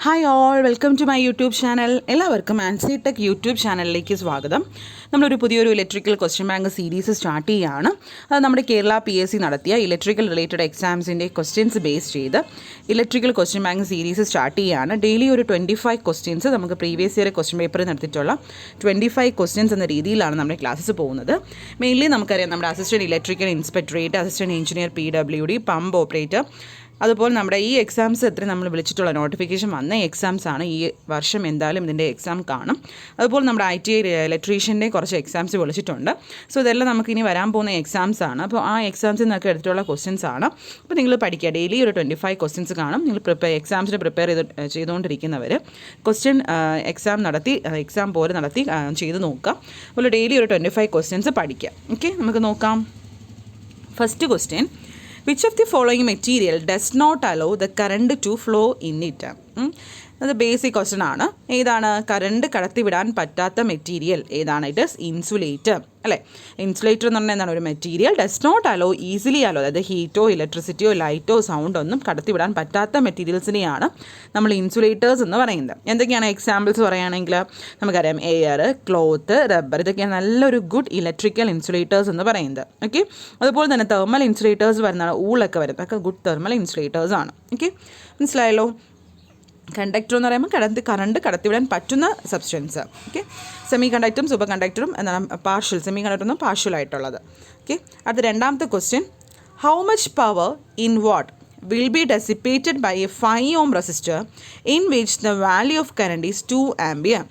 Hi all, welcome to my YouTube channel. എല്ലാവർക്കും Ancy tech YouTube ചാനലിലേക്ക് സ്വാഗതം. നമ്മളൊരു പുതിയൊരു electrical question bank series start ചെയ്യുകയാണ്. അത് നമ്മുടെ കേരള PSC നടത്തിയ ഇലക്ട്രിക്കൽ റിലേറ്റഡ് എക്സാംസിൻ്റെ ക്വസ്റ്റ്യൻസ് ബേസ് ചെയ്ത് electrical question bank series start ചെയ്യുകയാണ്. ഡെയിലി ഒരു 25 ക്വസ്റ്റ്യൻസ് നമുക്ക് പ്രീവിയസ് ഇയർ ക്വസ്റ്റ്യൻ പേപ്പറിൽ നടത്തിയിട്ടുള്ള 25 ക്വസ്റ്റ്യൻസ് എന്ന രീതിയിലാണ് നമ്മുടെ ക്ലാസ്സസ് പോകുന്നത്. മെയിൻലി നമുക്കറിയാം നമ്മുടെ assistant electrical inspectorate, assistant engineer PWD, pump operator, അതുപോലെ നമ്മുടെ ഈ എക്സാംസ് എത്ര നമ്മൾ വിളിച്ചിട്ടുള്ള നോട്ടിഫിക്കേഷൻ വന്ന എക്സാംസ് ആണ്. ഈ വർഷം എന്തായാലും ഇതിൻ്റെ എക്സാം കാണും. അതുപോലെ നമ്മുടെ ITI ഇലക്ട്രീഷ്യൻ്റെ കുറച്ച് എക്സാംസ് വിളിച്ചിട്ടുണ്ട്. സോ ഇതെല്ലാം നമുക്ക് ഇനി വരാൻ പോകുന്ന എക്സാംസ് ആണ്. അപ്പോൾ ആ എക്സാംസിൽ നിന്നൊക്കെ എടുത്തിട്ടുള്ള ക്വസ്റ്റ്യൻസ് ആണ്. അപ്പോൾ നിങ്ങൾ പഠിക്കുക. ഡെയിലി ഒരു 25 ക്വസ്റ്റ്യൻസ് കാണും. നിങ്ങൾ എക്സാംസിന് പ്രിപ്പയർ ചെയ്തുകൊണ്ടിരിക്കുന്നവർ എക്സാം പോലെ നടത്തി ചെയ്ത് നോക്കുക. അതുപോലെ ഡെയിലി ഒരു 25 ക്വസ്റ്റ്യൻസ് പഠിക്കുക. ഓക്കെ, നമുക്ക് നോക്കാം. First question: Which of the following material does not allow the current to flow in it? അത് ബേസിക് ക്വസ്റ്റ്യൻ ആണ്. ഏതാണ് കറണ്ട് കടത്തിവിടാൻ പറ്റാത്ത മെറ്റീരിയൽ? ഏതാണ്? ഇറ്റ് ഇസ് ഇൻസുലേറ്റർ, അല്ലേ? ഇൻസുലേറ്റർ എന്ന് പറഞ്ഞാൽ എന്താണ്? ഒരു material does not allow, easily allow, അതായത് ഹീറ്റോ ഇലക്ട്രിസിറ്റിയോ ലൈറ്റോ സൗണ്ടോ ഒന്നും കടത്തിവിടാൻ പറ്റാത്ത മെറ്റീരിയൽസിനെയാണ് നമ്മൾ ഇൻസുലേറ്റേഴ്സ് എന്ന് പറയുന്നത്. എന്തൊക്കെയാണ് എക്സാമ്പിൾസ് പറയുകയാണെങ്കിൽ നമുക്കറിയാം എയർ, ക്ലോത്ത്, റബ്ബർ. ഇതൊക്കെയാണ് നല്ലൊരു ഗുഡ് ഇലക്ട്രിക്കൽ ഇൻസുലേറ്റേഴ്സ് എന്ന് പറയുന്നത്. ഓക്കെ, അതുപോലെ തന്നെ തെർമൽ ഇൻസുലേറ്റേഴ്സ് വരുന്നതാണ്, ഊളൊക്കെ വരുന്നത്, അതൊക്കെ ഗുഡ് തെർമൽ ഇൻസുലേറ്റേഴ്സ് ആണ്. ഓക്കെ, മനസ്സിലായല്ലോ? കണ്ടക്ടർ എന്ന് പറയുമ്പോൾ കറണ്ട് കടത്തിവിടാൻ പറ്റുന്ന സബ്സ്റ്റൻസ്. ഓക്കെ, സെമി കണ്ടക്ടറും സൂപ്പർ കണ്ടക്ടറും എന്താണ്? പാർഷ്യൽ. സെമി കണ്ടക്ടറും പാർഷ്യൽ ആയിട്ടുള്ളത്. ഓക്കെ, അടുത്ത രണ്ടാമത്തെ question: how much power in what will be dissipated by a 5 ohm resistor in which the value of current is 2 ampere?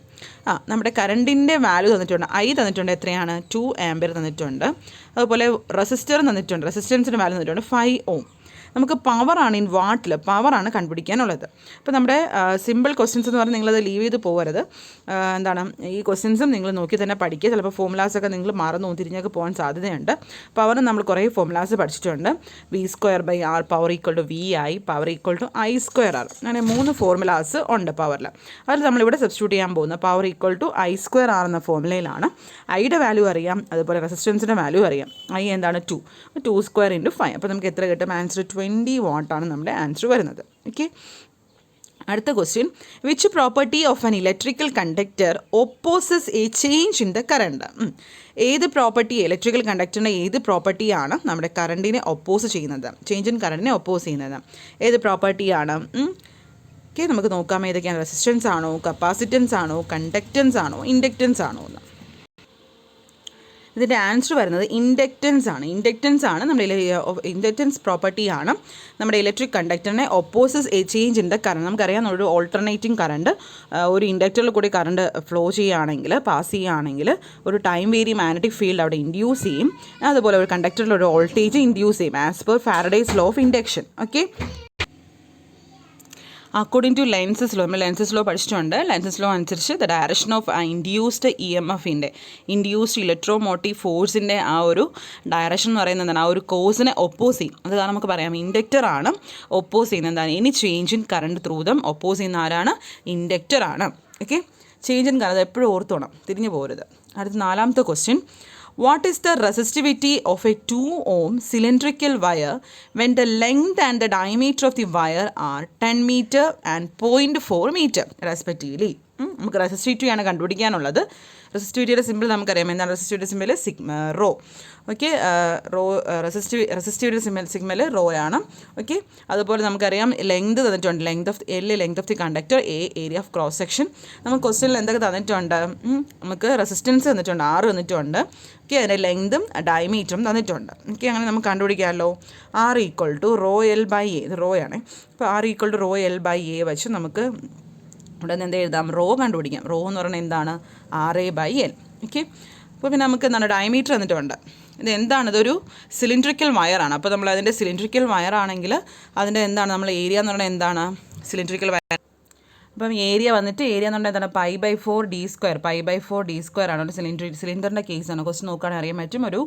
നമ്മുടെ കറണ്ടിൻ്റെ value തന്നിട്ടുണ്ട്. തന്നിട്ടുണ്ട്. എത്രയാണ്? 2 ആംപിയർ തന്നിട്ടുണ്ട്. അതുപോലെ റെസിസ്റ്റർ തന്നിട്ടുണ്ട്. റെസിസ്റ്റൻസിൻ്റെ വാല്യൂ തന്നിട്ടുണ്ട് 5 ഓം. നമുക്ക് പവറാണ് ഇൻ വാട്ടിൽ, പവറാണ് കണ്ടുപിടിക്കാനുള്ളത്. അപ്പോൾ നമ്മുടെ സിമ്പിൾ ക്വസ്റ്റ്യൻസ് എന്ന് പറഞ്ഞാൽ നിങ്ങളത് ലീവ് ചെയ്ത് പോകരുത്. എന്താണ് ഈ ക്വസ്റ്റ്യൻസും നിങ്ങൾ നോക്കി തന്നെ പഠിക്കുക. ചിലപ്പോൾ ഫോമുലാസൊക്കെ നിങ്ങൾ മറന്നു തിരിഞ്ഞൊക്കെ പോകാൻ സാധ്യതയുണ്ട്. പവർ നമ്മൾ കുറേ ഫോമുലാസ് പഠിച്ചിട്ടുണ്ട്. V²/R, power equal to VI, power equal to I²R. അങ്ങനെ 3 ഫോർമുലാസ് ഉണ്ട് പവറിൽ. അതിൽ നമ്മളിവിടെ സബ്സ്റ്റിറ്റ്യൂട്ട് ചെയ്യാൻ പോകുന്നത് പവർ ഈക്വൽ ടു I²R എന്ന ഫോർമുലയിലാണ്. ഐയുടെ വാല്യൂ അറിയാം, അതുപോലെ റെസിസ്റ്റൻസിൻ്റെ വാല്യൂ അറിയാം. I എന്താണ്? 2 2² × 5. അപ്പോൾ നമുക്ക് എത്ര കിട്ടും? ആൻസർ 20 വാട്ടാണ് നമ്മുടെ ആൻസർ വരുന്നത്. ഓക്കെ, അടുത്ത question: which property of an electrical conductor opposes A change in the current? ഏത് പ്രോപ്പർട്ടി, ഇലക്ട്രിക്കൽ കണ്ടക്ടറിൻ്റെ ഏത് പ്രോപ്പർട്ടിയാണ് നമ്മുടെ കറണ്ടിനെ ഒപ്പോസ് ചെയ്യുന്നത്, ചേഞ്ച് ഇൻ കറണ്ടിനെ ഒപ്പോസ് ചെയ്യുന്നത്? ഏത് പ്രോപ്പർട്ടിയാണ്? ഓക്കെ, നമുക്ക് നോക്കാം ഏതൊക്കെയാണ്. റെസിസ്റ്റൻസ് ആണോ, കപ്പാസിറ്റൻസ് ആണോ, കണ്ടക്റ്റൻസ് ആണോ, ഇൻഡക്റ്റൻസ് ആണോ എന്ന്? ഇതിൻ്റെ ആൻസർ വരുന്നത് ഇൻഡക്റ്റൻസ് ആണ്. ഇൻഡക്റ്റൻസ് ആണ് നമ്മുടെ ഇൻഡക്റ്റൻസ് പ്രോപ്പർട്ടിയാണ് നമ്മുടെ ഇലക്ട്രിക് കണ്ടക്ടറിനെ opposes a change in the current. നമുക്കറിയാം ഒരു ഓൾട്ടർനേറ്റിംഗ് കറണ്ട് ഒരു ഇൻഡക്ടറിൽ കൂടി കറണ്ട് ഫ്ലോ ചെയ്യുകയാണെങ്കിൽ, പാസ് ചെയ്യുകയാണെങ്കിൽ ഒരു ടൈം വേരി മാഗ്നറ്റിക് ഫീൽഡ് അവിടെ ഇൻഡ്യൂസ് ചെയ്യും. അതുപോലെ ഒരു കണ്ടക്ടറിൽ ഒരു വോൾട്ടേജ് ഇൻഡ്യൂസ് ചെയ്യും as per Faraday's law of induction. Okay, according to Lenz's law, നമ്മൾ ലെൻസസ് ലോ പഠിച്ചിട്ടുണ്ട്. ലെൻസസ് ലോ അനുസരിച്ച് ദ ഡയറക്ഷൻ ഓഫ് ഇൻഡ്യൂസ്ഡ് EMFൻ്റെ, ഇൻഡ്യൂസ്ഡ് ഇലക്ട്രോമോട്ടീവ് ഫോഴ്സിൻ്റെ ആ ഒരു ഡയറക്ഷൻ എന്ന് പറയുന്നത് എന്താണ്? ആ ഒരു കോസിനെ ഒപ്പോസ് ചെയ്യും. അത് കാരണം നമുക്ക് പറയാം ഇൻഡക്റ്ററാണ് ഒപ്പോസ് ചെയ്യുന്നത്. എന്താണ്? Any change in current through them oppose ചെയ്യുന്ന ആരാണ്? ഇൻഡക്റ്ററാണ്. ഓക്കെ, ചേഞ്ച് ഇൻ കറണ്ട് എപ്പോഴും ഓർത്തോണം, തിരിഞ്ഞു പോരുത്. അടുത്ത നാലാമത്തെ question: What is the resistivity of a 2 ohm cylindrical wire when the length and the diameter of the wire are 10 meter and 0.4 meter respectively? നമുക്ക് റെസിസ്റ്റിവിറ്റിയാണ് കണ്ടുപിടിക്കാനുള്ളത്. റെസിസ്റ്റിവിറ്റിയുടെ symbol നമുക്കറിയാം. എന്താണ് resistivity symbol? Rho. Okay, resistivity symbol rho ആണ്. Okay, അതുപോലെ നമുക്കറിയാം length തന്നിട്ടുണ്ട്. Length of the conductor, area of cross section. നമുക്ക് ക്വസ്റ്റ്യനിൽ എന്തൊക്കെ തന്നിട്ടുണ്ട്? നമുക്ക് റെസിസ്റ്റൻസ് തന്നിട്ടുണ്ട്, R തന്നിട്ടുണ്ട്. ഓക്കെ, അതിൻ്റെ ലെങ്തും ഡയമീറ്ററും തന്നിട്ടുണ്ട്. ഓക്കെ, അങ്ങനെ നമുക്ക് കണ്ടുപിടിക്കാമല്ലോ. R equal to ρL/A. ഇത് റോ ആണ്. അപ്പോൾ R ഈക്വൽ ടു ρL/A വെച്ച് നമുക്ക് ഇവിടെ നിന്ന് എന്ത് എഴുതാം? റോ കണ്ടുപിടിക്കാം. റോ എന്ന് പറഞ്ഞാൽ എന്താണ്? RA/L. ഓക്കെ, അപ്പോൾ പിന്നെ നമുക്ക് എന്താണ്? ഡയമീറ്റർ തന്നിട്ടുണ്ട്. ഇത് എന്താണ്? ഇതൊരു സിലിണ്ട്രിക്കൽ വയറാണ്. അപ്പോൾ നമ്മൾ അതിൻ്റെ സിലിണ്ട്രിക്കൽ വയറാണെങ്കിൽ അതിൻ്റെ എന്താണ്? നമ്മൾ ഏരിയ എന്ന് പറഞ്ഞാൽ എന്താണ്? Cylindrical wire. അപ്പം ഏരിയ എന്ന് പറഞ്ഞാൽ എന്താണ്? π/4d². π/4d² ആണ്. ഒരു സിലിണ്ടറിൻ്റെ കേസാണ്. ക്വസ്റ്റ്യൻ നോക്കുകയാണെങ്കിൽ അറിയാൻ പറ്റും ഒരു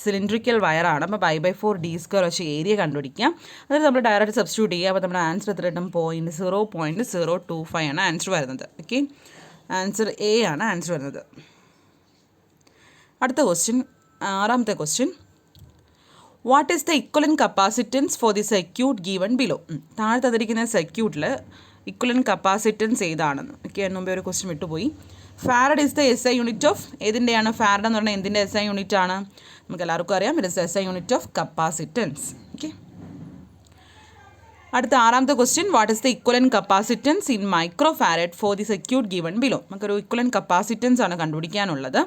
സിലിണ്ട്രിക്കൽ വയറാണ്. അപ്പോൾ π/4d² വെച്ച് ഏരിയ കണ്ടുപിടിക്കാം. അതിൽ നമ്മൾ ഡയറക്റ്റ് സബ്സ്റ്റിറ്റ്യൂട്ട് ചെയ്യുക. അപ്പോൾ നമ്മുടെ ആൻസർ എത്ര കിട്ടും? 0.025 ആണ് ആൻസർ വരുന്നത്. ഓക്കെ, ആൻസർ A ആണ് ആൻസർ വരുന്നത്. അടുത്ത ക്വസ്റ്റ്യൻ, ആറാമത്തെ question: what is the equivalent capacitance for the circuit given below? താഴെ തന്നിരിക്കുന്ന സർക്യൂട്ടിൽ ഇക്വലൻറ്റ് കപ്പാസിറ്റൻസ് ഏതാണെന്ന്. ഓക്കെ, മുമ്പേ ഒരു ക്വസ്റ്റ്യൻ വിട്ടുപോയി. Farad is the S I unit of ഏതിൻ്റെയാണ്? ഫാരഡ് എന്ന് പറഞ്ഞാൽ എന്തിൻ്റെ എസ് ഐ യൂണിറ്റ് ആണ്? നമുക്ക് എല്ലാവർക്കും അറിയാം, it is S I unit of capacitance. Okay, അടുത്ത ആറാമത്തെ question, what is the equivalent capacitance in micro farad for the circuit given below? നമുക്കൊരു ഇക്വലൻറ്റ് കപ്പാസിറ്റൻസ് ആണ് കണ്ടുപിടിക്കാനുള്ളത്.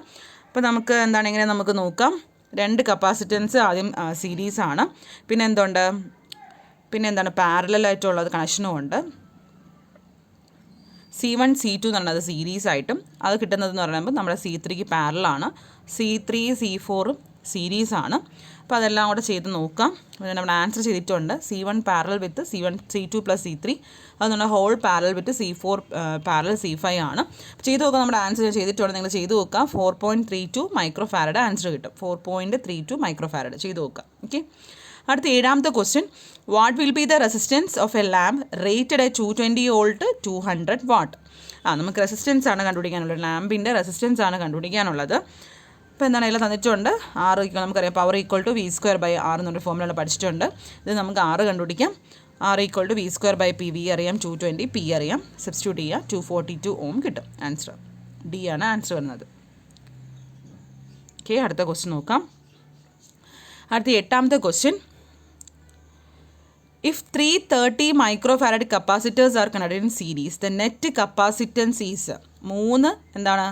അപ്പോൾ നമുക്ക് എന്താണ്, എങ്ങനെ നമുക്ക് നോക്കാം. രണ്ട് കപ്പാസിറ്റൻസ് ആദ്യം സീരീസ് ആണ്, പിന്നെ എന്തുണ്ട്, പിന്നെ എന്താണ് പാരലായിട്ടുള്ളത് കണക്ഷനും ഉണ്ട്. C1 C2 എന്ന് പറഞ്ഞത് സീരീസ് ആയിട്ടും അത് കിട്ടുന്നതെന്ന് പറയുമ്പോൾ നമ്മുടെ C3ക്ക് പാരലാണ്, C3 C4 സീരീസ് ആണ്. അപ്പോൾ അതെല്ലാം കൂടെ ചെയ്ത് നോക്കാം. നമ്മുടെ ആൻസർ ചെയ്തിട്ടുണ്ട്. C1 പാരലൽ വിത്ത് C2 പ്ലസ് C3, അത് നമ്മുടെ ഹോൾ പാരലൽ വിത്ത് C4 പാരലൽ C5 ആണ്. ചെയ്ത് നോക്കാം. നമ്മുടെ ആൻസർ ചെയ്തിട്ടുണ്ട്, നിങ്ങൾ ചെയ്ത് നോക്കാം. 4.32 മൈക്രോ ഫാരഡ് ആൻസർ കിട്ടും. 4.32 മൈക്രോ ഫാരഡ് ചെയ്ത് നോക്കാം. ഓക്കെ, അടുത്ത ഏഴാമത്തെ question, what will be the resistance of A lamp rated at 220 volt 200 what? നമുക്ക് റെസിസ്റ്റൻസ് ആണ് കണ്ടുപിടിക്കാനുള്ളത്, ലാമ്പിൻ്റെ റെസിസ്റ്റൻസ് ആണ് കണ്ടുപിടിക്കാനുള്ളത്. അപ്പോൾ എന്താണ് എല്ലാം തന്നിട്ടുണ്ട്. R നമുക്കറിയാം, പവർ ഈക്വൽ ടു V²/R എന്നൊരു ഫോമിലുള്ള പഠിച്ചിട്ടുണ്ട്. ഇത് നമുക്ക് R കണ്ടുപിടിക്കാം. R equal to V²/P. V അറിയാം, 220, P അറിയാം, സബ്സ്റ്റിറ്റ്യൂട്ട് ചെയ്യുക, 242 ഓം കിട്ടും. ആൻസർ D ആണ് ആൻസർ വരുന്നത്. ഓക്കെ, അടുത്ത ക്വസ്റ്റ്യൻ നോക്കാം. അടുത്ത എട്ടാമത്തെ question, if 330 microfarad capacitors are connected in series, the net capacitance is 3 എന്താണ്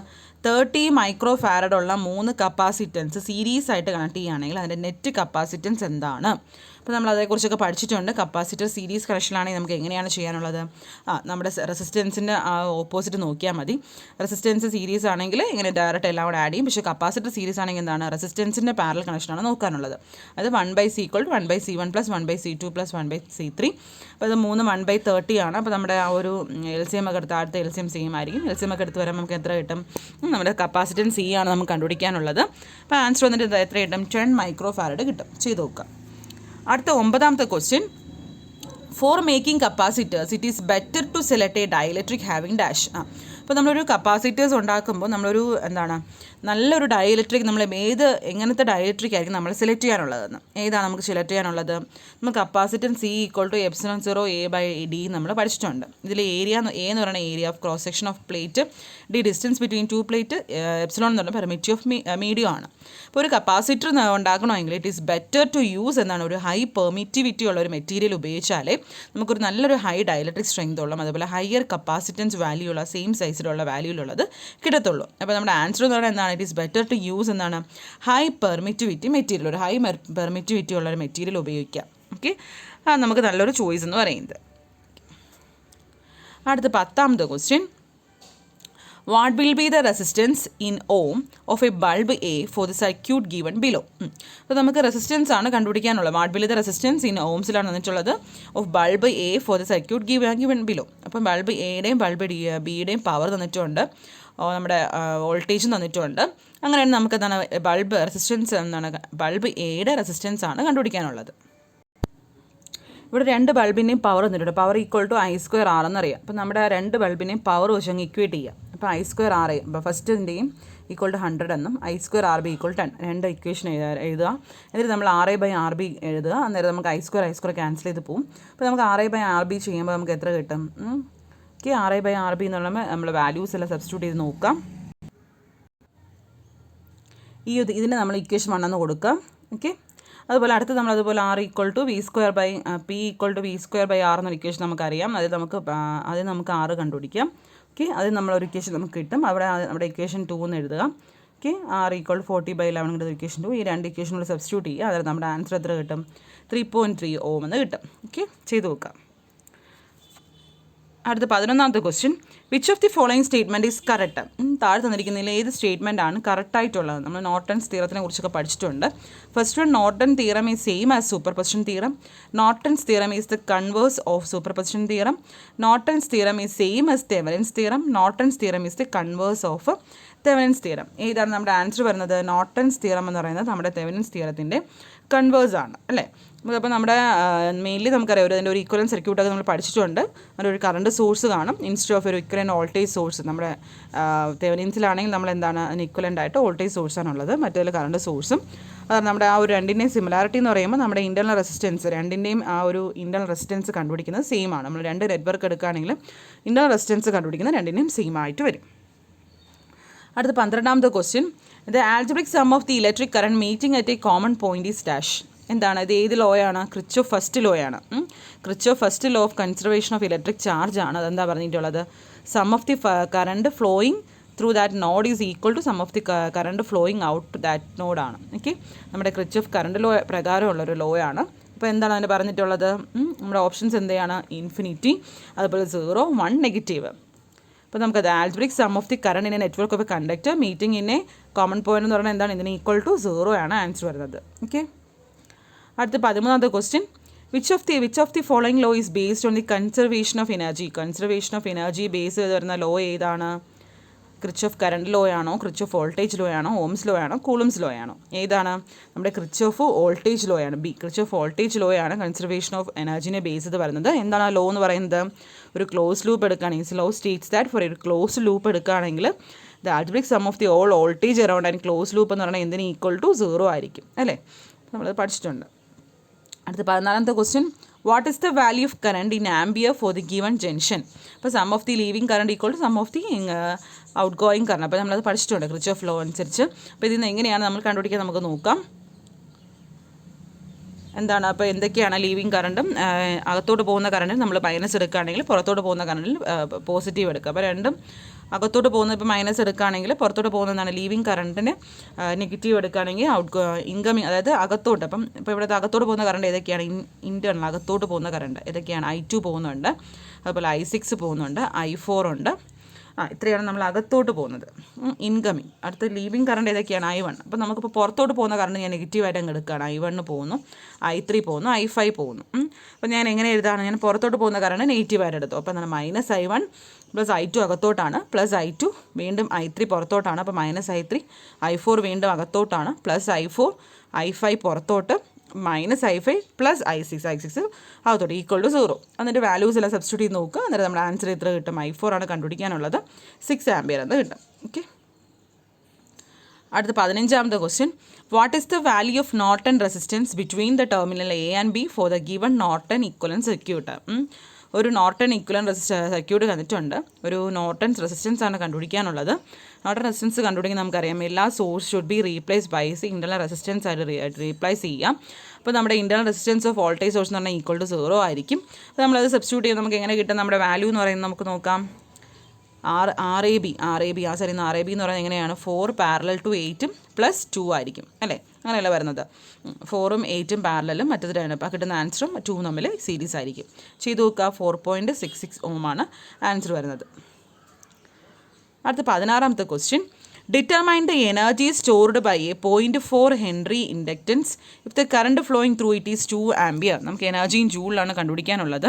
30 മൈക്രോ ഫാരഡ് ഉള്ള 3 കപ്പാസിറ്റൻസ് സീരീസ് ആയിട്ട് കണക്ട് ചെയ്യുകയാണെങ്കിൽ അതിൻ്റെ നെറ്റ് കപ്പാസിറ്റൻസ് എന്താണ്? അപ്പോൾ നമ്മൾ അതേക്കുറിച്ചൊക്കെ പഠിച്ചിട്ടുണ്ട്. കപ്പാസിറ്റർ സീരീസ് കണക്ഷനാണെങ്കിൽ നമുക്ക് എങ്ങനെയാണ് ചെയ്യാനുള്ളത്? നമ്മുടെ റെസിസ്റ്റൻസിൻ്റെ ഓപ്പോസിറ്റ് നോക്കിയാൽ മതി. റെസിസ്റ്റൻസ് സീരീസ് ആണെങ്കിൽ ഇങ്ങനെ ഡയറക്റ്റ് എല്ലാം കൂടെ ആഡ് ചെയ്യും. പക്ഷേ കപ്പാസിറ്റർ സീരീസ് ആണെങ്കിൽ എന്താണ്, റെസിസ്റ്റൻസിൻ്റെ പാരലൽ കണക്ഷനാണ് നോക്കാനുള്ളത്. അത് 1/C = 1/C1 + 1/C2 + 1/C3. അപ്പോൾ അത് 3 1/30 ആണ്. അപ്പോൾ നമ്മുടെ ആ ഒരു LCM ഒക്കെ എടുത്ത് അടുത്ത LCM സെയിം ആയിരിക്കും. LCM ഒക്കെ എടുത്ത് വരാൻ നമുക്ക് എത്ര കിട്ടും? നമ്മുടെ കപ്പാസിറ്റൻസ് C ആണ് നമുക്ക് കണ്ടുപിടിക്കാനുള്ളത്. അപ്പോൾ ആൻസർ വന്നിട്ട് എത്ര കിട്ടും? 10 മൈക്രോ ഫാരഡ് കിട്ടും. ചെയ്ത് നോക്കാം. അടുത്ത ഒമ്പതാമത്തെ question, for making capacitors it is better to select a dielectric having dash. അപ്പോൾ നമ്മളൊരു കപ്പാസിറ്റേഴ്സ് ഉണ്ടാക്കുമ്പോൾ നമ്മളൊരു എന്താണ് നല്ലൊരു ഡയലക്ട്രിക്, നമ്മൾ എങ്ങനത്തെ ഡയലക്ട്രിക് ആയിരിക്കും നമ്മൾ സെലക്ട് ചെയ്യാനുള്ളതെന്ന്. ഏതാണ് നമുക്ക് സെലക്ട് ചെയ്യാനുള്ളത്? നമ്മൾ കപ്പാസിറ്റൻസ് C = ε0 A/d നമ്മൾ പഠിച്ചിട്ടുണ്ട്. ഇതിൽ ഏരിയ A എന്ന് പറയുന്ന area of cross section of plate, D distance between 2 plate, epsilon എന്ന് പറഞ്ഞാൽ പെർമിറ്റിവ് ഓഫ് മീഡിയം ആണ്. അപ്പോൾ ഒരു കപ്പാസിറ്റർ ഉണ്ടാക്കണമെങ്കിൽ it is better to use എന്നാണ് ഒരു ഹൈ പെർമിറ്റിവിറ്റി ഉള്ള ഒരു മെറ്റീരിയൽ ഉപയോഗിച്ചാലേ നമുക്കൊരു നല്ലൊരു ഹൈ ഡയലക്ട്രിക് സ്ട്രെങ്ത് ഉള്ള, അതുപോലെ ഹയർ കപ്പാസിറ്റൻസ് വാല്യൂ ഉള്ള, സെയിം സൈസിലുള്ള വാല്യൂലുള്ളത് കിട്ടത്തുള്ളൂ. അപ്പോൾ നമ്മുടെ ആൻസർ എന്ന് പറയുന്നത് എന്താണ്? It is better to use എന്നാണ് ഹൈ പെർമിറ്റിവിറ്റി മെറ്റീരിയൽ, ഒരു ഹൈ പെർമിറ്റിവിറ്റി ഉള്ള ഒരു മെറ്റീരിയൽ ഉപയോഗിക്കാം. ഓക്കെ, നമുക്ക് നല്ലൊരു ചോയ്സ് എന്ന് പറയുന്നത്. അടുത്ത 10ാമത്തെ question, what will be the resistance in ohm of a bulb A for the circuit given below? അപ്പോൾ നമുക്ക് റെസിസ്റ്റൻസ് ആണ് കണ്ടുപിടിക്കാനുള്ളത്. What will the resistance in ഓംസിലാണ് തന്നിട്ടുള്ളത് of bulb A for the circuit given below. അപ്പം bulb എയുടെയും bulb ബിയുടെയും power തന്നിട്ടുണ്ട്, നമ്മുടെ വോൾട്ടേജും തന്നിട്ടുണ്ട്. അങ്ങനെയാണ് നമുക്ക് എന്താണ് ബൾബ് റെസിസ്റ്റൻസ് എന്താണ് ബൾബ് എയുടെ റെസിസ്റ്റൻസ് ആണ് കണ്ടുപിടിക്കാനുള്ളത്. ഇവിടെ 2 ബൾബിൻ്റെയും പവർ തന്നിട്ടുണ്ട്. പവർ ഈക്വൽ ടു I²R എന്നറിയാം. അപ്പോൾ നമ്മുടെ 2 ബൾബിൻ്റെയും പവർ വെച്ച് അങ്ങ് ഇക്വേറ്റ് ചെയ്യാം. അപ്പോൾ I²R, ഇപ്പോൾ ഫസ്റ്റിൻ്റെയും ഈക്വൽ ടു 100 എന്നും I²RB = 10 2 ഇക്വേഷൻ എഴുതുക. എന്നിട്ട് നമ്മൾ RA/RB എഴുതുക. അന്നേരം നമുക്ക് I² ക്യാൻസൽ ചെയ്ത് പോവും. അപ്പോൾ നമുക്ക് RA/RB ചെയ്യുമ്പോൾ നമുക്ക് എത്ര കിട്ടും? ഓക്കെ, RA/RB എന്ന് പറയുമ്പോൾ നമ്മൾ വാല്യൂസ് എല്ലാം സബ്സ്റ്റിറ്റ്യൂട്ട് ചെയ്ത് നോക്കാം. ഇതിന് നമ്മൾ ഇക്വേഷൻ 1 എന്ന് കൊടുക്കാം. ഓക്കെ, അതുപോലെ അടുത്ത് നമ്മൾ അതുപോലെ R = V²/P = V²/R എന്നൊരു ഇക്വേഷൻ നമുക്കറിയാം. അത് നമുക്ക് R കണ്ടുപിടിക്കാം. ഓക്കെ, അത് നമ്മളൊരു ഇക്വേഷൻ നമുക്ക് കിട്ടും. അവിടെ ഇക്വേഷൻ 2 എന്ന് എഴുതുക. ഓക്കെ, R = 40/11 കിട്ടുന്ന ഇക്വേഷൻ 2. ഈ 2 ഇക്വേഷനുകൾ സബ്സ്റ്റിറ്റ്യൂട്ട് ചെയ്യുക. അതായത് നമ്മുടെ ആൻസർ എത്ര കിട്ടും? 3.3 ഓം എന്ന് കിട്ടും. ഓക്കെ, ചെയ്ത് നോക്കാം. അടുത്ത 11ാമത്തെ question, which of the following statement is correct? താഴെ തന്നിരിക്കുന്നതിൽ ഏത് സ്റ്റേറ്റ്മെൻ്റ് ആണ് കറക്റ്റായിട്ടുള്ളത്? നമ്മൾ നോർട്ടൺസ് തിയറത്തിനെ കുറിച്ചൊക്കെ പഠിച്ചിട്ടുണ്ട്. First one, Norton theorem is same as superposition theorem. Norton's theorem is the converse of superposition theorem. Norton's theorem is same as Thevenin's theorem. Norton's theorem is the converse of Thevenin's theorem. ഏതാണ് നമ്മുടെ answer വരുന്നത്? Norton's theorem എന്ന് പറയുന്നത് നമ്മുടെ Thevenin's തിയറത്തിൻ്റെ converse ആണ് അല്ലേ. അപ്പോൾ നമ്മുടെ മെയിൻലി നമുക്കറിയാം അതിൻ്റെ ഒരു ഇക്വലൻ സർക്യൂട്ടൊക്കെ നമ്മൾ പഠിച്ചിട്ടുണ്ട്. അതിലൊരു കറണ്ട് സോഴ്സ് കാണും ഇൻസ്റ്റെഡ് ഓഫ് ഒരു ഇക്വലൻ വോൾട്ടേജ് സോഴ്സ്. നമ്മുടെ തെവനിൻസിലാണെങ്കിൽ നമ്മൾ എന്താണ് അതിന് ഇക്വലൻ്റ് ആയിട്ട് വോൾട്ടേജ് സോഴ്സാണുള്ളത്, മറ്റേതിൽ കറണ്ട് സോഴ്സും. അതാണ് നമ്മുടെ ആ ഒരു രണ്ടിൻ്റെയും സിമിലാരിറ്റി എന്ന് പറയുമ്പോൾ നമ്മുടെ ഇൻറ്റർണൽ റെസിസ്റ്റൻസ്, രണ്ടിൻ്റെയും ആ ഒരു ഇൻറ്റർണൽ റെസിസ്റ്റൻസ് കണ്ടുപിടിക്കുന്നത് സെയിം ആണ്. നമ്മൾ രണ്ട് നെറ്റ്വർക്ക് എടുക്കുകയാണെങ്കിൽ ഇൻറ്റർണൽ റെസിസ്റ്റൻസ് കണ്ടുപിടിക്കുന്നത് രണ്ടിൻ്റെയും സെയിം ആയിട്ട് വരും. അടുത്ത 12ാമത്തെ question, the algebraic sum of the electric current meeting at a common point is dash. എന്താണ് ഇത്? ഏത് ലോയാണ്? ക്രിച്ചോഫ് ഫസ്റ്റ് ലോ ആണ്. Kirchhoff first law of conservation of electric charge ആണ്. അതെന്താ പറഞ്ഞിട്ടുള്ളത്? Sum of the current flowing through that node is equal to sum of the current flowing out to that നോഡാണ്. Okay, നമ്മുടെ Kirchhoff current law പ്രകാരമുള്ളൊരു law ആണ്. അപ്പോൾ എന്താണ് അതിന് പറഞ്ഞിട്ടുള്ളത്? നമ്മുടെ ഓപ്ഷൻസ് എന്തെയാണ്? ഇൻഫിനിറ്റി, അതുപോലെ 0, 1, നെഗറ്റീവ്. അപ്പോൾ നമുക്കത് algebraic sum of the current in A network of A conductor meeting in A common point എന്ന് പറഞ്ഞാൽ എന്താണ്? ഇതിന് ഈക്വൽ ടു 0 ആണ് ആൻസർ വരുന്നത്. ഓക്കെ, അടുത്ത 13ാമത്തെ question, which of the following law is based on the conservation of energy. Conservation of energy base ചെയ്ത് വരുന്ന ലോ ഏതാണ്? ക്രിച്ചോഫ് കറണ്ട് ലോ ആണോ, ക്രിച്ചോഫ് വോൾട്ടേജ് ലോ ആണോ, ഓംസ് ലോ ആണോ, കൂളംസ് ലോ ആണോ? ഏതാണ്? നമ്മുടെ ക്രിച്ചോഫ് വോൾട്ടേജ് ലോ ആണ്. ബി, ക്രിച്ചോഫ് വോൾട്ടേജ് ലോ ആണ് കൺസർവേഷൻ ഓഫ് എനർജിനെ ബേസ് ചെയ്ത് വരുന്നത്. എന്താണ് ആ ലോ എന്ന് പറയുന്നത്? ഒരു ക്ലോസ് ലൂപ്പ് എടുക്കുകയാണെങ്കിൽ ലോ സ്റ്റേറ്റ്സ് ദാറ്റ് ഫോർ ഒരു ക്ലോസ് ലൂപ്പ് എടുക്കുകയാണെങ്കിൽ the algebraic sum of the all voltage around and close loop എന്ന് പറഞ്ഞാൽ എന്തിന് ഈക്വൽ ടു 0 ആയിരിക്കും അല്ലേ. നമ്മളത് പഠിച്ചിട്ടുണ്ട്. അടുത്ത 14ാമത്തെ question, what is the value of current in ampere for the given junction. അപ്പോൾ sum of the leaving current equal to sum of the outgoing current. അപ്പോൾ നമ്മളത് പഠിച്ചിട്ടുണ്ട് ക്രിച്ചോഫ് ലോ അനുസരിച്ച്. അപ്പോൾ ഇതിൽ നിന്ന് എങ്ങനെയാണ് നമ്മൾ കണ്ടുപിടിക്കാൻ നമുക്ക് നോക്കാം. എന്താണ് അപ്പോൾ എന്തൊക്കെയാണ് ലീവിങ് കറണ്ടും അകത്തോട്ട് പോകുന്ന കറണ്ടിൽ നമ്മൾ മൈനസ് എടുക്കുകയാണെങ്കിൽ പുറത്തോട്ട് പോകുന്ന കറണ്ടിൽ പോസിറ്റീവ് എടുക്കുക. അപ്പോൾ രണ്ടും അകത്തോട്ട് പോകുന്നത് ഇപ്പോൾ മൈനസ് എടുക്കുകയാണെങ്കിൽ പുറത്തോട്ട് പോകുന്നതാണ് ലീവിങ് കറണ്ടിന് നെഗറ്റീവ് എടുക്കുകയാണെങ്കിൽ ഇൻകമിങ് അതായത് അകത്തോട്ട്. അപ്പം ഇപ്പോൾ ഇവിടുത്തെ അകത്തോട്ട് പോകുന്ന കറണ്ട് ഏതൊക്കെയാണ്? ഇൻറ്റേർണൽ അകത്തോട്ട് പോകുന്ന കറണ്ട് ഏതൊക്കെയാണ്? I2 പോകുന്നുണ്ട്, അതുപോലെ I6 പോകുന്നുണ്ട്, I4 ഉണ്ട്. ഇത്രയാണ് നമ്മൾ അകത്തോട്ട് പോകുന്നത് ഇൻകമിങ്. അടുത്ത ലീവിങ് കറണ്ട് ഏതൊക്കെയാണ്? I1. അപ്പോൾ നമുക്കിപ്പോൾ പുറത്തോട്ട് പോകുന്ന കറണ്ട് ഞാൻ നെഗറ്റീവായിട്ട് അങ്ങ് എടുക്കുകയാണ്. I1 പോകുന്നു, I3 പോകുന്നു, I5 പോകുന്നു. അപ്പോൾ ഞാൻ എങ്ങനെ എഴുതാണ്? ഞാൻ പുറത്തോട്ട് പോകുന്ന കറണ്ട് നെഗറ്റീവായിട്ട് എടുത്തു. അപ്പോൾ എന്താണ്? -I1 + I2 അകത്തോട്ടാണ്, +I2 വീണ്ടും I3 പുറത്തോട്ടാണ്. അപ്പോൾ -I3, I4 വീണ്ടും അകത്തോട്ടാണ്, +I4, I5 പുറത്തോട്ട്, -I5 + I6 അകത്തോട്ട് ഈക്വൽ ടു 0. എന്നിട്ട് വാല്യൂസ് എല്ലാം സബ്സ്റ്റിറ്റ്യൂട്ട് ചെയ്ത് നോക്കുക. എന്നിട്ട് നമ്മുടെ ആൻസർ എത്ര കിട്ടും? I4 ആണ് കണ്ടുപിടിക്കാനുള്ളത്, 6 ആംപിയർ എന്ന് കിട്ടും. ഓക്കെ, അടുത്ത 15ാമത്തെ question, what is the value of Norton resistance between the terminal A and B for the given Norton equivalent circuit. ഒരു നോർട്ടൺ ഇക്വലൻ സർക്യൂട്ട് തന്നിട്ടുണ്ട്. ഒരു നോർട്ടൺസ് റെസിസ്റ്റൻസ് ആണ് കണ്ടുപിടിക്കാനുള്ളത്. നോർട്ടൺ റെസിസ്റ്റൻസ് കണ്ടുപിടിക്കാൻ നമുക്കറിയാം എല്ലാ source should be replace by internal resistance ആയിട്ട് replace ചെയ്യാം. അപ്പോൾ നമ്മുടെ internal resistance of voltage source എന്ന് പറഞ്ഞാൽ ഈക്വൽ ടു 0 ആയിരിക്കും. അപ്പോൾ നമ്മളത് സബ്സ്റ്റിറ്റ്യൂട്ട് ചെയ്ത് നമുക്ക് എങ്ങനെ കിട്ടും? നമ്മുടെ വാല്യൂ എന്ന് പറയുന്നത് നമുക്ക് നോക്കാം. RAB ആ സൈഡിൽ നിന്ന് RAB എന്ന് പറയുന്നത് എങ്ങനെയാണ്? 4 പാരലൽ ടു 8 + 2 ആയിരിക്കും അല്ലേ. അങ്ങനെയല്ല വരുന്നത്. 4ഉം 8ഉം പാരലും മറ്റേതിലാണ്. അപ്പോൾ കിട്ടുന്ന ആൻസറും 2 തമ്മിൽ സീരീസ് ആയിരിക്കും. ചെയ്ത് നോക്കുക. 4.66 Ω ആണ് ആൻസർ വരുന്നത്. അടുത്ത 16ാമത്തെ question, determine the energy stored by a 0.4 henry inductance if the current flowing through it is 2 ampere. നമുക്ക് എനർജി ഇൻ ജൂളിലാണ് കണ്ടുപിടിക്കാനുള്ളത്.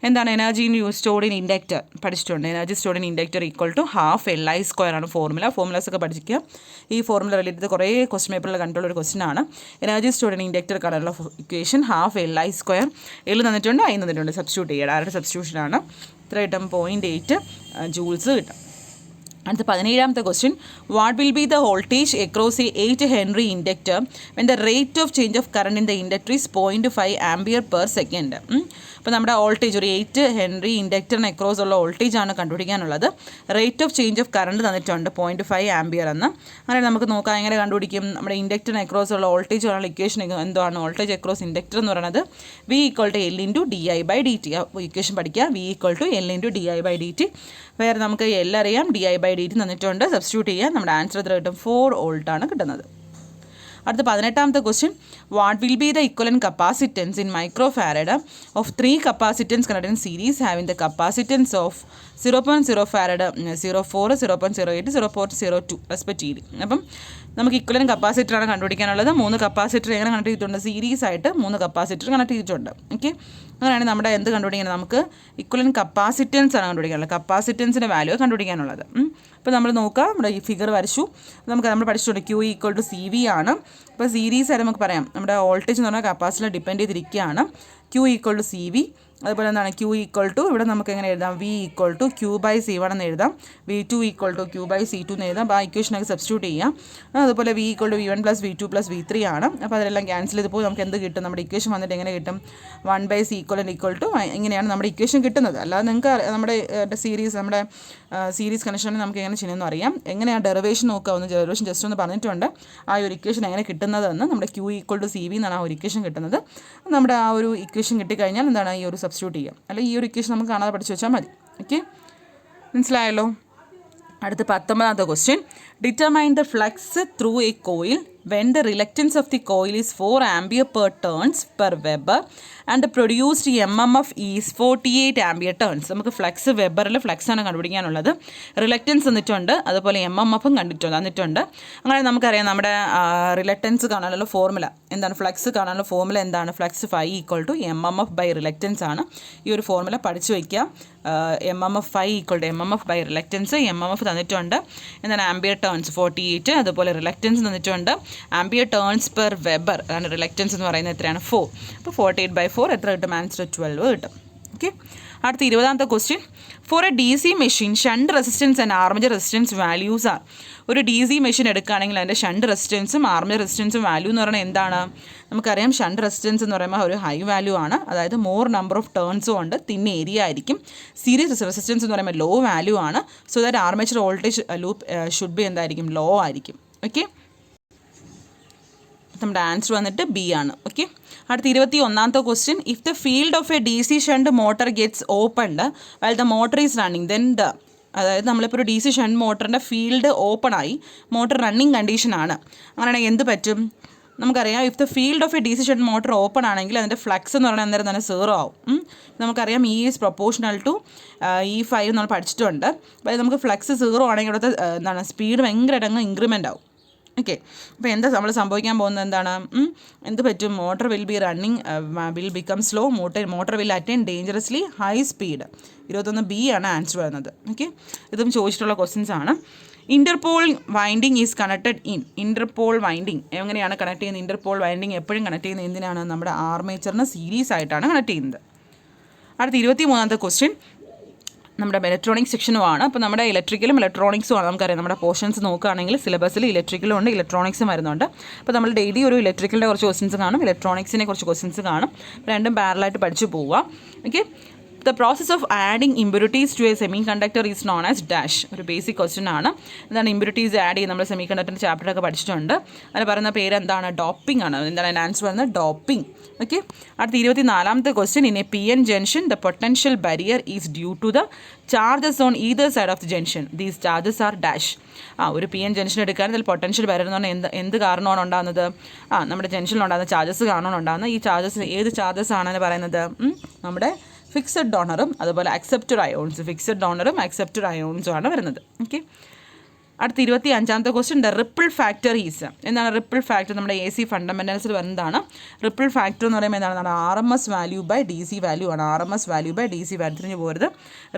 എന്താണ് energy in stored in inductor? പഠിച്ചിട്ടുണ്ട്. Energy stored in inductor equal to ½ Li² ആണ് formulas ഒക്കെ പഠിക്കുക. ഈ formula relate ചെയ്ത് കുറേ ക്വസ്റ്റ്യൻ പേപ്പറിൽ കണ്ടുള്ള ഒരു ക്വസ്റ്റ്യൻ ആണ്. എനർജി സ്റ്റോർഡ് ഇൻ ഇൻഡക്റ്റർ കാണാനുള്ള ഇക്വേഷൻ ½ Li². തന്നിട്ടുണ്ട്, I തന്നിട്ടുണ്ട്. സബ്സ്റ്റിറ്റ്യൂട്ട് ചെയ്യുക. ഡയറക്റ്റ് സബ്സ്റ്റിറ്റ്യൂഷനാണ്. ഇത്ര കിട്ടും 0.8 ജൂൾസ് കിട്ടും. അടുത്ത 17ാമത്തെ question, what will be the voltage across a 8 henry inductor when the rate of change of current in the inductor is 0.5 ampere per second. അപ്പോൾ നമ്മുടെ വോൾട്ടേജ് ഒരു 8 ഹെൻറി ഇൻഡക്ടറിന് അക്രോസ് ഉള്ള വോൾട്ടേജ് ആണ് കണ്ടുപിടിക്കാനുള്ളത്. Rate of change of current തന്നിട്ടുണ്ട് 0.5 ampere എന്ന്. അങ്ങനെ നമുക്ക് നോക്കാം എങ്ങനെ കണ്ടുപിടിക്കും. നമ്മുടെ ഇൻഡക്ടറിന് അക്രോസ് ഉള്ള വോൾട്ടേജ് ഉള്ള ഇക്വേഷൻ എന്താണ്? വോൾട്ടേജ് അക്രോസ് ഇൻഡക്ടർ എന്ന് പറയുന്നത് V = L × di/dt. ഇക്വേഷൻ പഠിക്കുക. V = L × di/dt. വേറെ നമുക്ക് L അറിയാം, di/dt തന്നിട്ടുണ്ട്. സബ്സ്റ്റിറ്റ്യൂട്ട് ചെയ്യാൻ നമ്മുടെ ആൻസർ എത്ര കിട്ടും? 4 വോൾട്ട് ആണ് കിട്ടുന്നത്. അടുത്ത 18ാമത്തെ question, what will be the equivalent capacitance in micro farad of 3 capacitance connected in series having the capacitance of 0.0 farad, 0.4, 0.08, 0.02 respectively. അപ്പം നമുക്ക് ഇക്വലൻ കപ്പാസിറ്ററാണ് കണ്ടുപിടിക്കാനുള്ളത്. 3 കപ്പാസിറ്റർ എങ്ങനെ കണക്ട് ചെയ്തിട്ടുണ്ട്? സീരീസ് ആയിട്ട് 3 കപ്പാസിറ്റർ കണക്ട് ചെയ്തിട്ടുണ്ട്. ഓക്കെ, അങ്ങനെയാണെങ്കിൽ നമ്മുടെ എന്ത് കണ്ടുപിടിക്കണം, നമുക്ക് ഇക്വലൻറ്റ് കപ്പാസിറ്റൻസ് ആണ് കണ്ടുപിടിക്കാനുള്ളത്, കപ്പാസിറ്റൻസിൻ്റെ വാല്യൂ കണ്ടുപിടിക്കാനുള്ളത്. അപ്പോൾ നമ്മൾ നോക്കാം, നമ്മുടെ ഈ ഫിഗർ വരച്ചു, നമ്മൾ പഠിച്ചിട്ടുണ്ട് Q ഈക്വൽ ടു CV ആണ്. അപ്പോൾ സീരീസ് ആയിട്ട് നമുക്ക് പറയാം, നമ്മുടെ വോൾട്ടേജ് എന്ന് പറഞ്ഞാൽ കപ്പാസിറ്റർ ഡിപ്പെൻഡ് ചെയ്തിരിക്കുകയാണ്. Q equal to CV. അതുപോലെ എന്താണ് Q ഈക്വൽ ടു, ഇവിടെ നമുക്ക് എങ്ങനെ എഴുതാം, V ഈക്വൽ ടു Q/C1 എന്ന് എഴുതാം, V2 ഈക്വൽ ടു Q/C2 എന്ന് എഴുതാം. അപ്പോൾ ആ ഇക്വേഷനൊക്കെ സബ്സ്റ്റിറ്റ്യൂട്ട് ചെയ്യാം. അതുപോലെ V equal to V1 + V2 + V3 ആണ്. അപ്പോൾ അതെല്ലാം ക്യാൻസൽ ചെയ്ത് പോയി നമുക്ക് എന്ത് കിട്ടും, നമ്മുടെ ഇക്വേഷൻ വന്നിട്ട് എങ്ങനെ കിട്ടും, 1/C ഈക്വൽ ടു ഇങ്ങനെയാണ് നമ്മുടെ ഇക്വേഷൻ കിട്ടുന്നത്. അല്ലാതെ നിങ്ങൾക്ക് നമ്മുടെ സീരീസ് കണക്ഷനിൽ നമുക്ക് എങ്ങനെ ചെയ്യുമെന്ന് അറിയാം. എങ്ങനെയാണ് ഡെറിവേഷൻ നോക്കുക, ഡെറിവേഷൻ ജസ്റ്റ് ഒന്ന് പറഞ്ഞിട്ടുണ്ട്. ആ ഒരു ഇക്വേഷൻ എങ്ങനെ കിട്ടുന്നതെന്ന്, നമ്മുടെ Q ഈക്വൽ ടു CV എന്നാണ് ആ ഒരു ഇക്വേഷൻ കിട്ടുന്നത്. നമ്മുടെ ആ ഒരു ഇക്വേഷൻ കിട്ടിക്കഴിഞ്ഞാൽ എന്താണ്, ഈ ഒരു സബ്സ്റ്റിറ്റ്യൂട്ട് ചെയ്യാം. അല്ലെങ്കിൽ ഈ ഒരു ഇക്വേഷൻ നമുക്ക് കാണാതെ പഠിച്ചു വെച്ചാൽ മതി. ഓക്കെ, മനസ്സിലായല്ലോ. അടുത്ത 19ാമത്തെ question. Determine the flux through a coil when the reluctance of the coil is 4 ampere per turns per Weber and the produced MMF is 48 ampere turns. നമുക്ക് ഫ്ലക്സ് വെബറിൽ ഫ്ലക്സ് ആണ് കണ്ടുപിടിക്കാനുള്ളത്. റിലക്റ്റൻസ് തന്നിട്ടുണ്ട്, അതുപോലെ MMFും തന്നിട്ടുണ്ട്. അങ്ങനെ നമുക്കറിയാം നമ്മുടെ റിലക്റ്റൻസ് കാണാനുള്ള ഫോർമുല എന്താണ്, ഫ്ലക്സ് കാണാനുള്ള ഫോർമുല എന്താണ്, flux Φ equal to MMF by reluctance ആണ്. ഈ ഒരു ഫോർമുല പഠിച്ചു വയ്ക്കുക. MMF Φ equal to MMF by reluctance. MMF തന്നിട്ടുണ്ട്, എന്താണ് ആംബിയർ ടേൺസ് 48, അതുപോലെ റിലക്റ്റൻസ് തന്നിട്ടുണ്ട് ആംബിയർ ടേൺസ് പെർ വെബർ, അതാണ് റിലക്റ്റൻസ് എന്ന് പറയുന്നത് എത്രയാണ്, 4. അപ്പോൾ 48/4 എത്ര കിട്ടും, ആൻസർ 12 കിട്ടും. ഓക്കെ, അടുത്ത 20ാമത്തെ question. For a DC machine shunt resistance and armature resistance values are. ഒരു DC മെഷീൻ എടുക്കുകയാണെങ്കിൽ അതിൻ്റെ ഷണ്ട് റെസിസ്റ്റൻസും ആർമേച്ചർ റെസിസ്റ്റൻസും വാല്യൂ എന്ന് പറയുന്നത് എന്താണ്, നമുക്കറിയാം ഷണ്ട് റെസിസ്റ്റൻസ് എന്ന് പറയുമ്പോൾ ഒരു ഹൈ വാല്യൂ ആണ്, അതായത് മോർ നമ്പർ ഓഫ് ടേൺസും ഉണ്ട്, തിൻ ഏരിയ ആയിരിക്കും. സീരീസ് റെസിസ്റ്റൻസ് എന്ന് പറയുമ്പോൾ ലോ വാല്യൂ ആണ്. So that armature voltage loop should be എന്തായിരിക്കും, ലോ ആയിരിക്കും. ഓക്കെ, നമ്മുടെ ആൻസർ വന്നിട്ട് B ആണ്. ഓക്കെ, അടുത്ത 21ാമത്തെ question. If the field of a DC shunt motor gets opened while the motor is running then the, അതായത് നമ്മളിപ്പോൾ ഒരു DC ഷണ്ട് മോട്ടറിൻ്റെ ഫീൽഡ് ഓപ്പണായി, മോട്ടർ റണ്ണിങ് കണ്ടീഷനാണ്. അങ്ങനെയാണെങ്കിൽ എന്ത് പറ്റും, നമുക്കറിയാം if the field of a DC shunt motor open ആണെങ്കിൽ അതിൻ്റെ ഫ്ലക്സ് എന്ന് പറയുന്നത് അന്നേരം തന്നെ 0 ആവും. നമുക്കറിയാം E is proportional to E5 നമ്മൾ പഠിച്ചിട്ടുണ്ട്. അപ്പോൾ നമുക്ക് ഫ്ലക്സ് 0 ആണെങ്കിൽ ഇവിടുത്തെ എന്താണ് സ്പീഡ് ഭയങ്കരമായിട്ട് അങ്ങ് ഇൻക്രിമെൻ്റ് ആവും. ഓക്കെ, അപ്പോൾ എന്താ നമ്മൾ സംഭവിക്കാൻ പോകുന്നത്, എന്താണ് എന്ത് പറ്റും, motor will be running will become slow, motor will attain dangerously high speed. 21B ആണ് ആൻസർ വരുന്നത്. ഓക്കെ, ഇതും ചോദിച്ചിട്ടുള്ള ക്വസ്റ്റ്യൻസ് ആണ്. Interpol winding is connected in. Interpol winding എങ്ങനെയാണ് കണക്ട് ചെയ്യുന്നത്, ഇൻ്റർപോൾ വൈൻഡിങ് എപ്പോഴും കണക്ട് ചെയ്യുന്നത് എന്തിനാണ്, നമ്മുടെ ആർമേച്ചറിന് സീരീസ് ആയിട്ടാണ് കണക്ട് ചെയ്യുന്നത്. അടുത്ത 23ാമത്തെ ക്വസ്റ്റ്യൻ നമ്മുടെ ഇലക്ട്രോണിക്സ് സെക്ഷനുമാണ്. അപ്പോൾ നമ്മുടെ ഇലക്ട്രിക്കലും ഇലക്ട്രോണിക്സും ആണ്. നമുക്കറിയാം നമ്മുടെ പോർഷൻസ് നോക്കുകയാണെങ്കിൽ സിലബസിൽ ഇലക്ട്രിക്കലും ഉണ്ട്, ഇലക്ട്രോണിക്സും വരുന്നുണ്ട്. അപ്പോൾ നമ്മൾ ഡെയിലി ഒരു ഇലക്ട്രിക്കലിൻ്റെ കുറച്ച് ക്വസ്റ്റ്യൻസ് കാണും, ഇലക്ട്രോണിക്സിനെ കുറച്ച് ക്വസ്റ്റ്യൻസ് കാണും. രണ്ടും പാരലായിട്ട് പഠിച്ചു പോവുക. Okay, the process of adding impurities to a semiconductor is known as dash. ഒരു ബേസിക് ക്വസ്റ്റ്യൻ ആണ്. എന്താണ് ഇമ്പ്യൂരിറ്റീസ് ആഡ് ചെയ്ത് നമ്മൾ സെമി കണ്ടക്ടറിൻ്റെ ചാപ്റ്ററൊക്കെ പഠിച്ചിട്ടുണ്ട്. അതിന് പറയുന്ന പേര് എന്താണ്, ഡോപ്പിംഗ് ആണ്. എന്താണ് അതിൻ്റെ ആൻസർ വരുന്നത്, ഡോപ്പിംഗ്. ഓക്കെ, അടുത്ത 24ാമത്തെ question. In a PN junction the potential barrier is due to the charges on either side of the junction. These charges are dash. ഒരു PN ജംഗ്ഷൻ എടുക്കുകയാണെങ്കിൽ അതിൽ പൊട്ടൻഷ്യൽ ബാരിയർ എന്ന് പറഞ്ഞാൽ എന്ത് കാരണമാണ് ഉണ്ടാകുന്നത്, നമ്മുടെ ജംഗ്ഷനിലുണ്ടാകുന്ന ചാർജസ് കാരണമാണ് ഉണ്ടാകുന്നത്. ഈ ചാർജസ് ഏത് ചാർജസ് ആണെന്ന് പറയുന്നത്, നമ്മുടെ ഫിക്സഡ് ഡോണറും അതുപോലെ അക്സെപ്റ്റഡ് അയോൺസ്, ഫിക്സഡ് ഡോണറും അക്സെപ്റ്റഡ് അയോൺസും ആണ് വരുന്നത്. ഓക്കെ, അടുത്ത 25ാമത്തെ question. The ripple factor is. എന്താണ് റിപ്പിൾ ഫാക്ടർ, നമ്മുടെ AC ഫണ്ടമെൻറ്റൽസിൽ വരുന്നതാണ്. റിപ്പിൾ ഫാക്ടർ എന്ന് പറയുമ്പോൾ എന്താണ്, നമ്മുടെ RMS value by DC value ആണ്. RMS value by DC value തിരിഞ്ഞ് പോരുത്.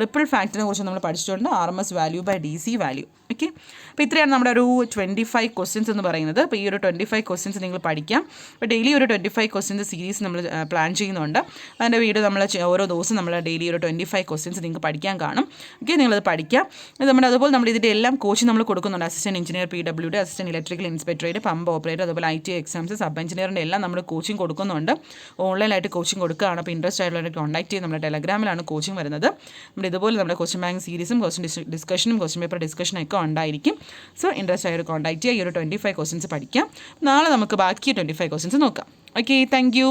റിപ്പിൾ ഫാക്ടറിനെ കുറിച്ച് നമ്മൾ പഠിച്ചിട്ടുണ്ട്, RMS value by DC value. Okay, അപ്പോൾ ഇത്രയാണ് നമ്മുടെ ഒരു 25 ക്വസ്റ്റ്യൻസ് എന്ന് പറയുന്നത്. അപ്പോൾ ഈ ഒരു 25 ക്വസ്റ്റ്യൻസ് നിങ്ങൾ പഠിക്കാം. അപ്പോൾ ഡെയിലി ഒരു 25 ക്വസ്റ്റ്യൻസ് സീരീസ് നമ്മൾ പ്ലാൻ ചെയ്യുന്നുണ്ട്. അതിൻ്റെ വീഡിയോ നമ്മൾ ഓരോ ദിവസം നമ്മൾ ഡെയിലി ഒരു 25 ക്വസ്റ്റ്യൻസ് നിങ്ങൾക്ക് പഠിക്കാൻ കാണും. ഓക്കെ, നിങ്ങളത് പഠിക്കാം. അതുപോലെ നമ്മൾ ഇതിൻ്റെ എല്ലാം കോച്ചിങ് നമ്മൾ കൊടുക്കുന്നുണ്ട്. Assistant engineer PWD, assistant electrical inspectorate, pump operator, അതുപോലെ IT എക്സാംസ്, സബ് എഞ്ചിനീയറിൻ്റെ എല്ലാം നമ്മൾ കോച്ചിങ് കൊടുക്കുന്നുണ്ട്. ഓൺലൈനായിട്ട് കോച്ചിങ് കൊടുക്കുകയാണ്. അപ്പോൾ ഇൻട്രസ്റ്റ് ആയിട്ടുള്ളവരെ കോൺടാക്ട് ചെയ്ത് നമ്മുടെ ടെലഗ്രാമിലാണ് കോച്ചിങ് വരുന്നത്. നമ്മുടെ ഇതുപോലെ നമ്മുടെ ക്വസ്റ്റ്യൻ ബാങ്ക് സീരീസും ക്വസ്റ്റ്യൻ ഡിസ്കഷനും ക്വസ്റ്റ്യൻ പേപ്പർ ഡിസ്കഷനും ഒക്കെ ഉണ്ടായിരിക്കും. സോ ഇൻട്രസ്റ്റ് ആയിട്ട് കോൺടാക്ട് ചെയ്യുക. ഈ ഒരു 25 ക്വസ്റ്റ്യൻസ് പഠിക്കാം. നാളെ നമുക്ക് ബാക്കി 25 ക്വസ്റ്റ്യൻസ് നോക്കാം. Okay, thank you.